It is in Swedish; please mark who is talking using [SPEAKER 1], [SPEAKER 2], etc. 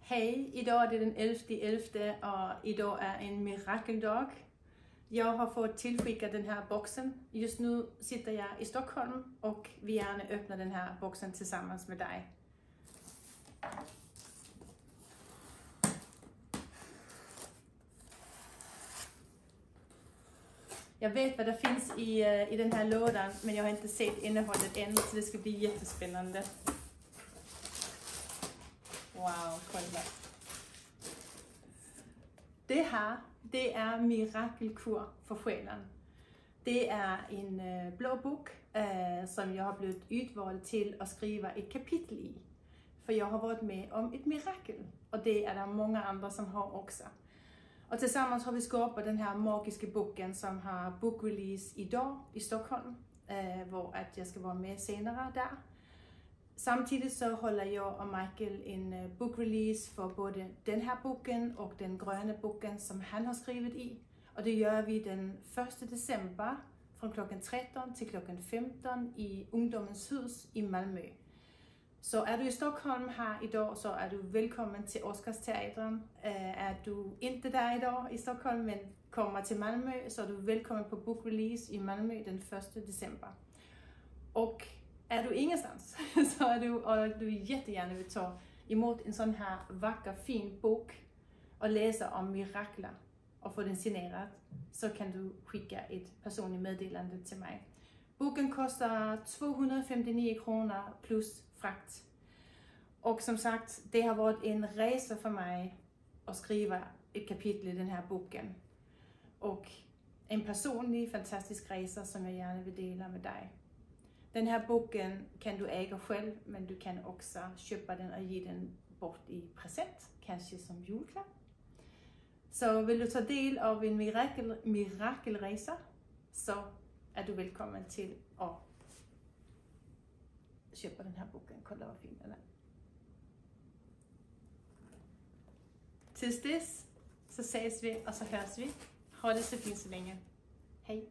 [SPEAKER 1] Hej, idag är det den 11.11 och idag är en mirakeldag. Jag har fått tillskicka den här boxen. Just nu sitter jag i Stockholm och vi gärna öppnar den här boxen tillsammans med dig. Jag vet vad det finns i den här lådan, men jag har inte sett innehållet än, så det ska bli jättespännande. Wow, kolla. Det här, det är Mirakelkur för själen. Det är en blå bok som jag har blivit utvald till att skriva ett kapitel i. För jag har varit med om ett mirakel och det är det många andra som har också. Och tillsammans har vi skapat den här magiska boken som har bokrelease idag i Stockholm. Hvor att jag ska vara med senare där. Samtidigt så håller jag och Michael en bokrelease för både den här boken och den gröna boken som han har skrivit i. Och det gör vi den 1 december från klockan 13 till klockan 15 i Ungdomens hus i Malmö. Så är du i Stockholm här idag så är du välkommen till Oscarsteatern. Är du inte där idag i Stockholm men kommer till Malmö så är du välkommen på bokrelease i Malmö den 1 december. Och är du ingenstans så är du jättegärna vill ta emot en sån här vacker fin bok och läsa om mirakler och få den signerad, så kan du skicka ett personligt meddelande till mig. Boken kostar 259 kronor plus frakt. Och som sagt, det har varit en resa för mig att skriva ett kapitel i den här boken. Och en personlig fantastisk resa som jag gärna vill dela med dig. Den här boken kan du äga själv, men du kan också köpa den och ge den bort i present, kanske som julklapp. Så vill du ta del av en mirakelresa så är du välkommen till att köpa den här boken. Kolla vad fin den är. Tills dess så ses vi och så hörs vi. Ha det så fint så länge. Hej!